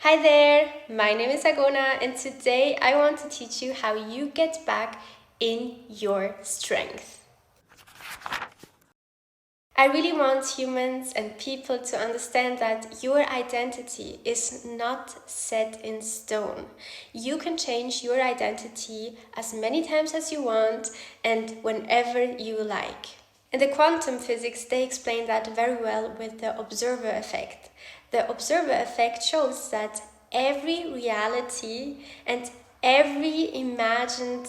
Hi there, my name is Agona, and today I want to teach you how you get back in your strength. I really want humans and people to understand that your identity is not set in stone. You can change your identity as many times as you want and whenever you like. In the quantum physics, they explain that very well with the observer effect. The observer effect shows that every reality and every imagined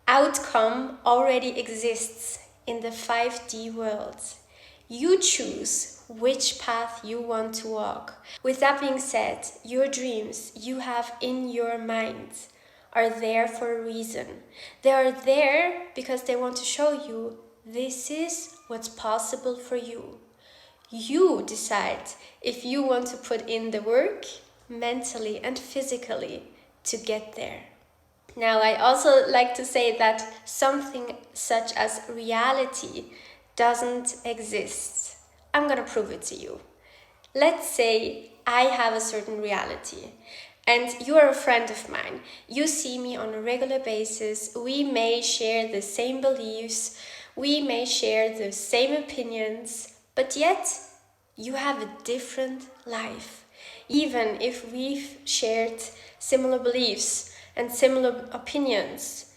outcome already exists in the 5D world. You choose which path you want to walk. With that being said, your dreams you have in your mind are there for a reason. They are there because they want to show you this is what's possible for you. You decide if you want to put in the work mentally and physically to get there. Now, I also like to say that something such as reality doesn't exist. I'm gonna prove it to you. Let's say I have a certain reality and you are a friend of mine. You see me on a regular basis. We may share the same beliefs, we may share the same opinions, but yet you have a different life. Even if we've shared similar beliefs and similar opinions,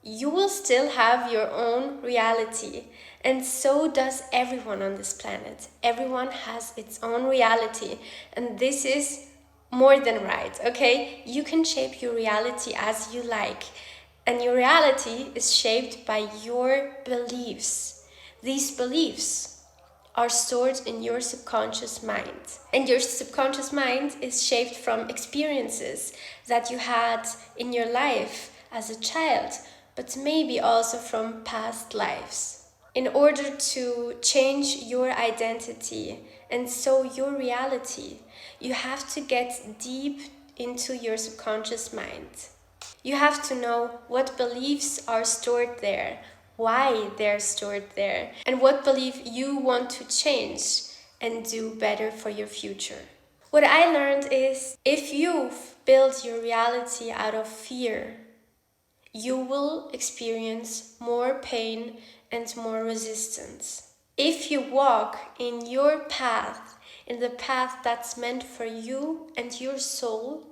you will still have your own reality, and so does everyone on this planet. Everyone has its own reality, and this is more than right, okay? You can shape your reality as you like, and your reality is shaped by your beliefs. These beliefs are stored in your subconscious mind. And your subconscious mind is shaped from experiences that you had in your life as a child, but maybe also from past lives. In order to change your identity and so your reality, you have to get deep into your subconscious mind. You have to know what beliefs are stored there, why they're stored there, and what belief you want to change and do better for your future. What I learned is if you've built your reality out of fear, you will experience more pain and more resistance. If you walk in your path, in the path that's meant for you and your soul,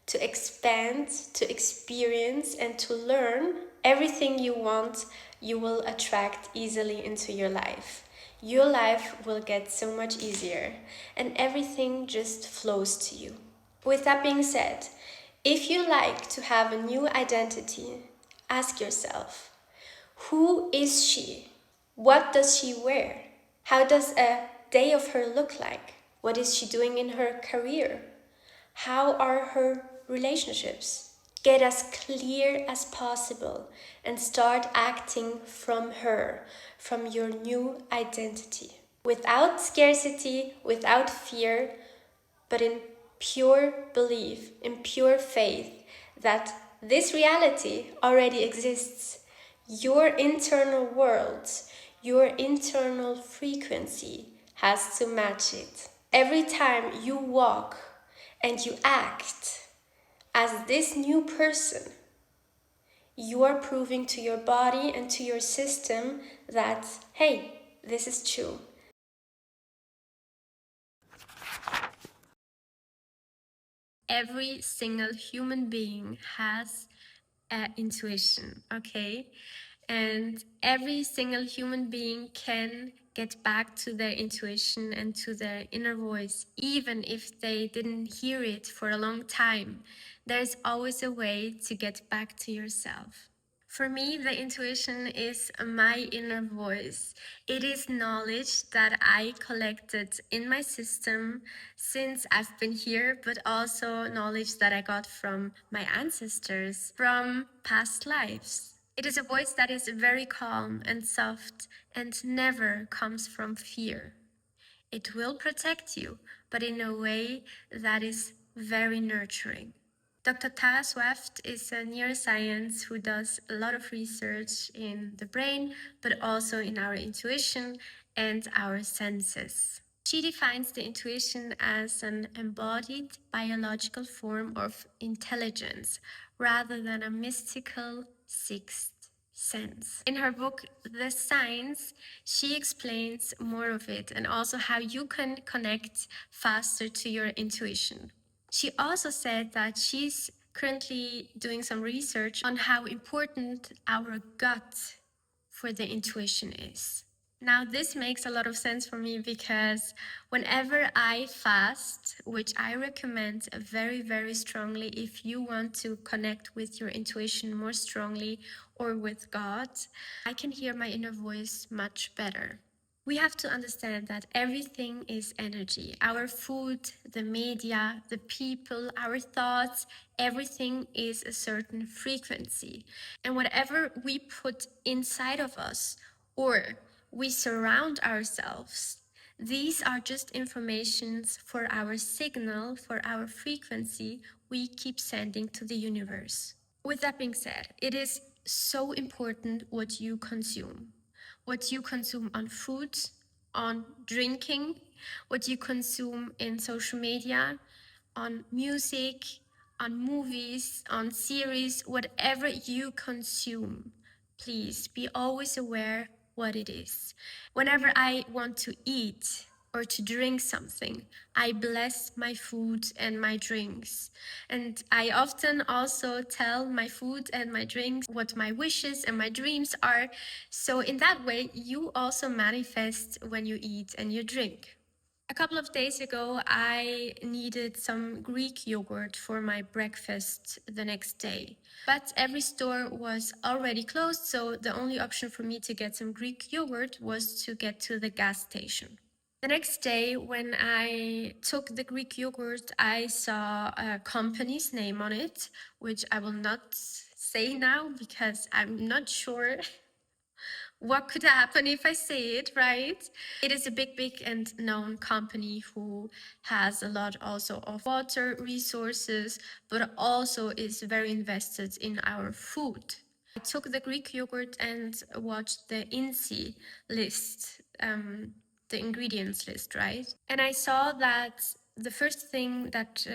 to expand, to experience, and to learn everything you want, you will attract easily into your life. Your life will get so much easier, and everything just flows to you. With that being said, if you like to have a new identity, ask yourself, who is she? What does she wear? How does a day of her look like? What is she doing in her career? How are her relationships? Get as clear as possible and start acting from her, from your new identity. Without scarcity, without fear, but in pure belief, in pure faith that this reality already exists. Your internal world, your internal frequency has to match it. Every time you walk and you act as this new person, you are proving to your body and to your system that, hey, this is true. Every single human being has intuition, okay? And every single human being can get back to their intuition and to their inner voice, even if they didn't hear it for a long time. There's always a way to get back to yourself. For me, the intuition is my inner voice. It is knowledge that I collected in my system since I've been here, but also knowledge that I got from my ancestors, from past lives. It is a voice that is very calm and soft and never comes from fear. It will protect you, but in a way that is very nurturing. Dr. Tara Swift is a neuroscience who does a lot of research in the brain, but also in our intuition and our senses. She defines the intuition as an embodied biological form of intelligence rather than a mystical sixth sense. In her book, The Signs, she explains more of it and also how you can connect faster to your intuition. She also said that she's currently doing some research on how important our gut for the intuition is. Now, this makes a lot of sense for me because whenever I fast, which I recommend very, very strongly if you want to connect with your intuition more strongly or with God, I can hear my inner voice much better. We have to understand that everything is energy. Our food, the media, the people, our thoughts, everything is a certain frequency. And whatever we put inside of us or we surround ourselves, these are just informations for our signal, for our frequency we keep sending to the universe. With that being said, it is so important what you consume. What you consume on food, on drinking, what you consume in social media, on music, on movies, on series, whatever you consume, please be always aware what it is. Whenever I want to eat or to drink something, I bless my food and my drinks. And I often also tell my food and my drinks what my wishes and my dreams are. So in that way, you also manifest when you eat and you drink. A couple of days ago, I needed some Greek yogurt for my breakfast the next day. But every store was already closed, so the only option for me to get some Greek yogurt was to get to the gas station. The next day, when I took the Greek yogurt, I saw a company's name on it, which I will not say now because I'm not sure what could happen if I say it, right? It is a big and known company who has a lot also of water resources, but also is very invested in our food. I took the Greek yogurt and watched the INSI list, the ingredients list, right? And I saw that the first thing that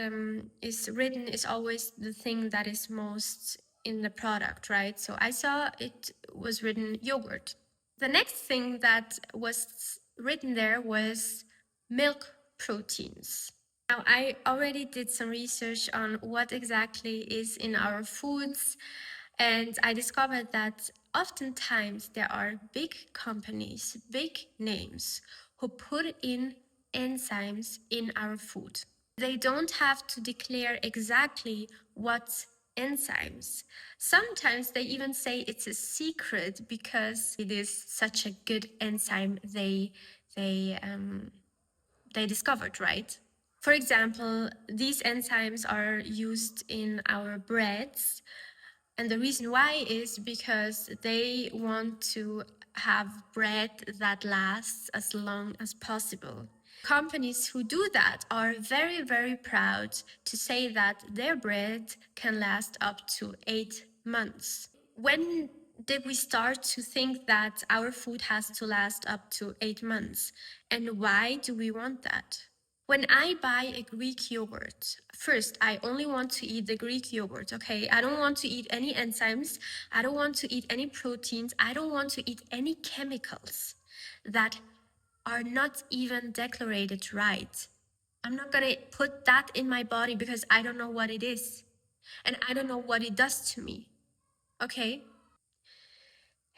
is written is always the thing that is most in the product, right? So I saw it was written yogurt. The next thing that was written there was milk proteins. Now, I already did some research on what exactly is in our foods, and I discovered that oftentimes there are big companies, big names, who put in enzymes in our food. They don't have to declare exactly what enzymes. Sometimes they even say it's a secret because it is such a good enzyme they discovered, right? For example, these enzymes are used in our breads, and the reason why is because they want to have bread that lasts as long as possible. Companies who do that are very, very proud to say that their bread can last up to 8 months. When did we start to think that our food has to last up to 8 months? And why do we want that? When I buy a Greek yogurt, first, I only want to eat the Greek yogurt, okay? I don't want to eat any enzymes. I don't want to eat any proteins. I don't want to eat any chemicals that are not even declared right. I'm not gonna put that in my body because I don't know what it is. And I don't know what it does to me, okay?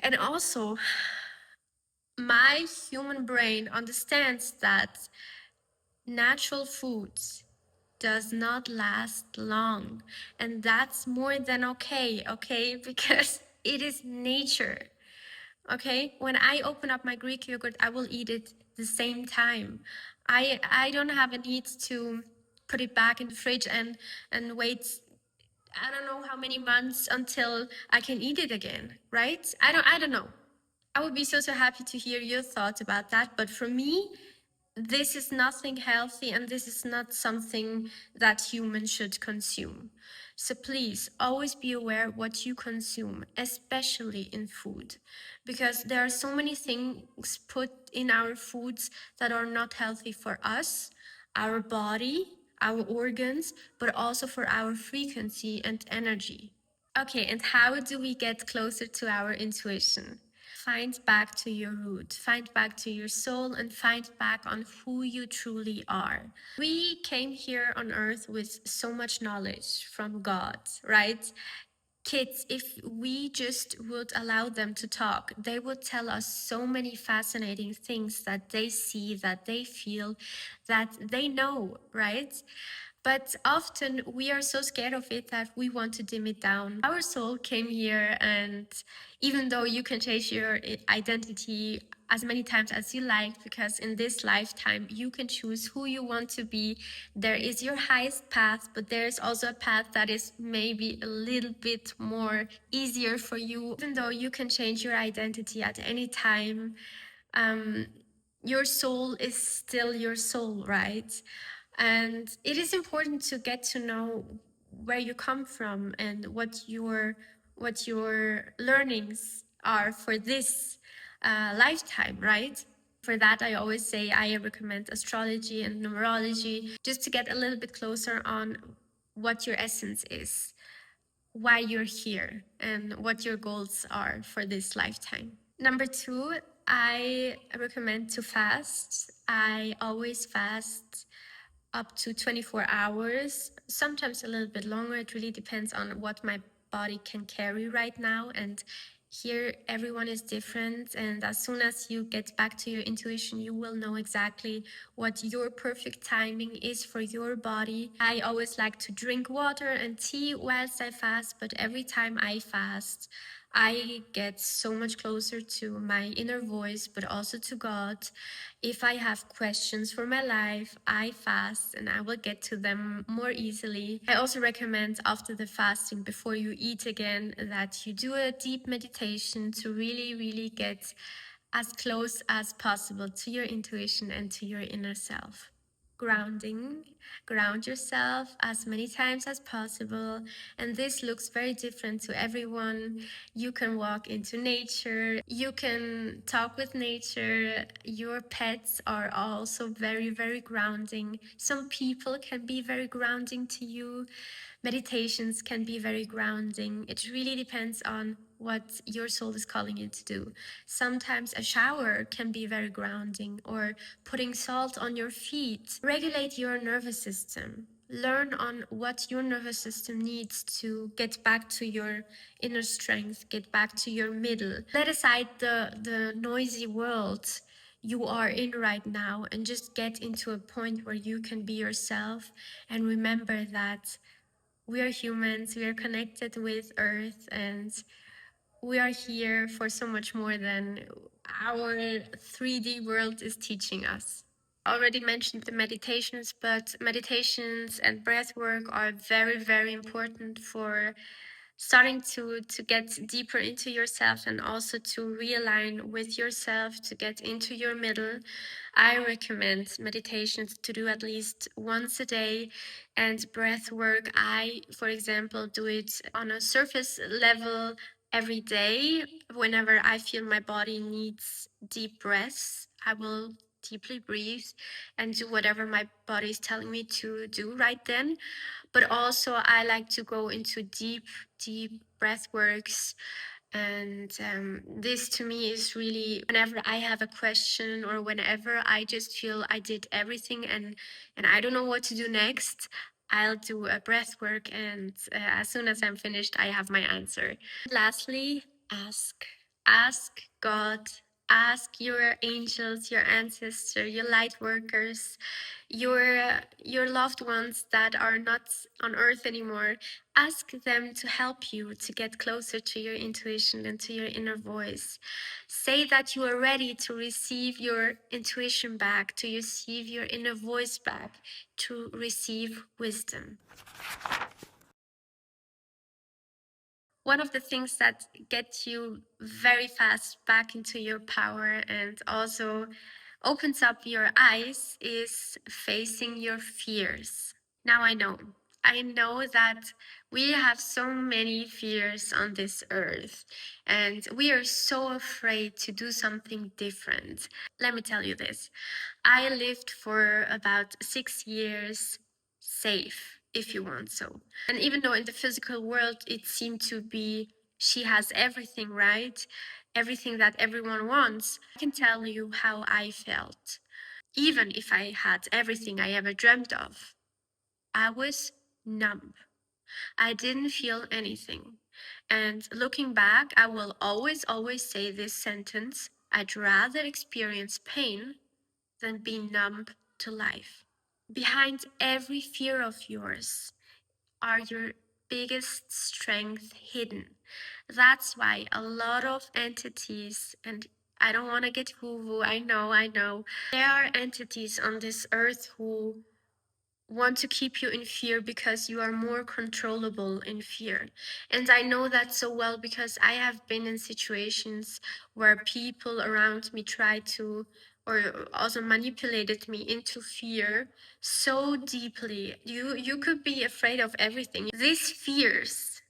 And also, my human brain understands that natural foods does not last long, and that's more than okay, because it is nature. Okay, when I open up my Greek yogurt, I will eat it the same time. I don't have a need to put it back in the fridge and wait I don't know how many months until I can eat it again, right? I don't know. I would be so happy to hear your thoughts about that, but for me, this is nothing healthy and this is not something that humans should consume. So please always be aware what you consume, especially in food, because there are so many things put in our foods that are not healthy for us, our body, our organs, but also for our frequency and energy. Okay, and how do we get closer to our intuition? Find back to your root, find back to your soul, and find back on who you truly are. We came here on earth with so much knowledge from God, right? Kids, if we just would allow them to talk, they would tell us so many fascinating things that they see, that they feel, that they know, right? But often we are so scared of it that we want to dim it down. Our soul came here, and even though you can change your identity as many times as you like, because in this lifetime you can choose who you want to be. There is your highest path, but there is also a path that is maybe a little bit more easier for you. Even though you can change your identity at any time, your soul is still your soul, right? And it is important to get to know where you come from and what your learnings are for this lifetime, right? For that, I always say I recommend astrology and numerology just to get a little bit closer on what your essence is, why you're here, and what your goals are for this lifetime. Number two, I recommend to fast. I always fast up to 24 hours, sometimes a little bit longer. It really depends on what my body can carry right now. And here, everyone is different. And as soon as you get back to your intuition, you will know exactly what your perfect timing is for your body. I always like to drink water and tea whilst I fast, but every time I fast, I get so much closer to my inner voice, but also to God. If I have questions for my life, I fast and I will get to them more easily. I also recommend after the fasting, before you eat again, that you do a deep meditation to really, really get as close as possible to your intuition and to your inner self. Grounding, ground yourself as many times as possible, and this looks very different to everyone. You can walk into nature, you can talk with nature. Your pets are also very, very grounding. Some people can be very grounding to you. Meditations can be very grounding. It really depends on what your soul is calling you to do. Sometimes a shower can be very grounding, or putting salt on your feet. Regulate your nervous system. Learn on what your nervous system needs to get back to your inner strength, get back to your middle. Let aside the noisy world you are in right now and just get into a point where you can be yourself, and remember that we are humans, we are connected with Earth, and we are here for so much more than our 3D world is teaching us. I already mentioned the meditations, but meditations and breath work are very, very important for starting to get deeper into yourself and also to realign with yourself, to get into your middle. I recommend meditations to do at least once a day, and breath work, I, for example, do it on a surface level every day. Whenever I feel my body needs deep breaths, I will deeply breathe and do whatever my body is telling me to do right then. But also I like to go into deep breath works. And this to me is really, whenever I have a question or whenever I just feel I did everything and I don't know what to do next, I'll do a breath work, and as soon as I'm finished, I have my answer. Lastly, ask. Ask God, ask your angels, your ancestors, your light workers, your loved ones that are not on earth anymore. Ask them to help you to get closer to your intuition and to your inner voice. Say that you are ready to receive your intuition back, to receive your inner voice back, to receive wisdom. One of the things that get you very fast back into your power, and also opens up your eyes is facing your fears. Now I know that we have so many fears on this earth and we are so afraid to do something different. Let me tell you this. I lived for about 6 years safe, if you want so. And even though in the physical world it seemed to be she has everything, right? Everything that everyone wants, I can tell you how I felt. Even if I had everything I ever dreamt of, I was numb. I didn't feel anything. And looking back, I will always say this sentence: I'd rather experience pain than be numb to life. Behind every fear of yours are your biggest strength hidden. That's why a lot of entities, and I don't want to get woo-woo, I know. There are entities on this earth who want to keep you in fear because you are more controllable in fear. And I know that so well because I have been in situations where people around me try to or also manipulated me into fear so deeply. You could be afraid of everything. These fears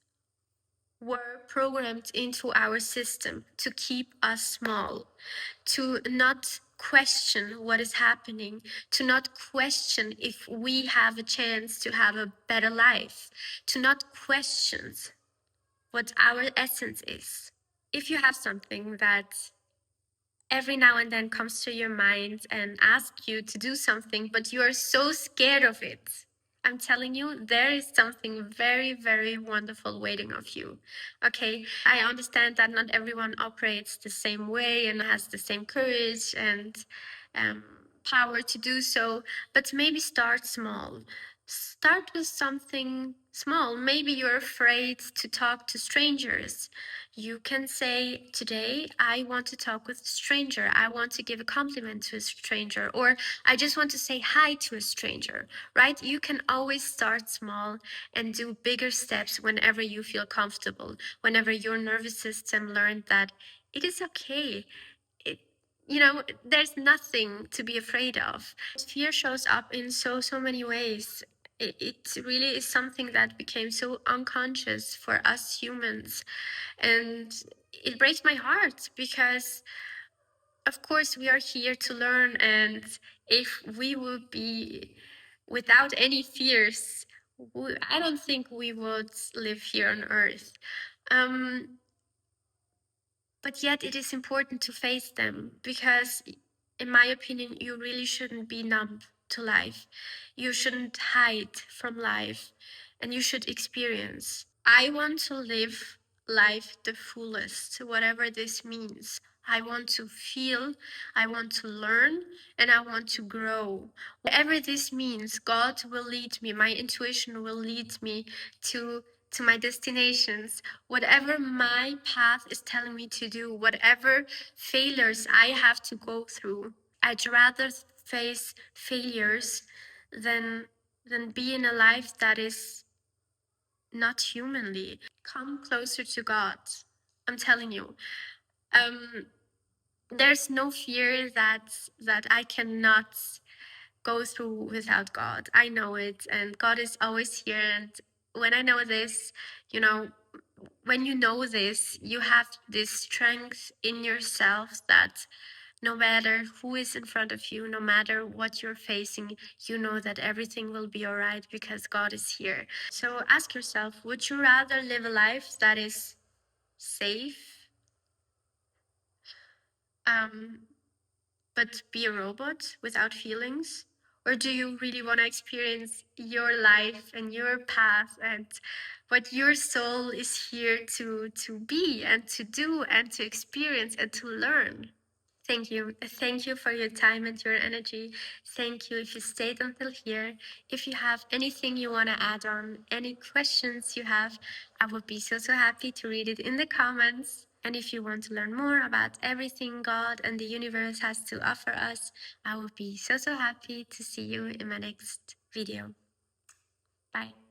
were programmed into our system to keep us small, to not question what is happening, to not question if we have a chance to have a better life, to not question what our essence is. If you have something that every now and then comes to your mind and asks you to do something, but you are so scared of it, I'm telling you, there is something very, very wonderful waiting of you. Okay, I understand that not everyone operates the same way and has the same courage and um, power to do so, but maybe start small. Start with something small. Maybe you're afraid to talk to strangers. You can say, today I want to talk with a stranger. I want to give a compliment to a stranger, or I just want to say hi to a stranger, right? You can always start small and do bigger steps whenever you feel comfortable, whenever your nervous system learned that it is okay. It, there's nothing to be afraid of. Fear shows up in so many ways. It really is something that became so unconscious for us humans. And it breaks my heart because, of course, we are here to learn. And if we would be without any fears, I don't think we would live here on Earth. But yet it is important to face them because, in my opinion, you really shouldn't be numb to life. You shouldn't hide from life and you should experience. I want to live life the fullest, whatever this means. I want to feel, I want to learn, and I want to grow. Whatever this means, God will lead me, my intuition will lead me to my destinations. Whatever my path is telling me to do, whatever failures I have to go through, I'd rather face failures than be in a life that is not humanly. Come closer to God. I'm telling you. There's no fear that I cannot go through without God. I know it, and God is always here. And when I know this, when you know this, you have this strength in yourself that no matter who is in front of you, no matter what you're facing, you know that everything will be all right because God is here. So ask yourself, would you rather live a life that is safe, but be a robot without feelings? Or do you really want to experience your life and your path and what your soul is here to be and to do and to experience and to learn? Thank you. Thank you for your time and your energy. Thank you if you stayed until here. If you have anything you want to add on, any questions you have, I would be so happy to read it in the comments. And if you want to learn more about everything God and the universe has to offer us, I would be so happy to see you in my next video. Bye.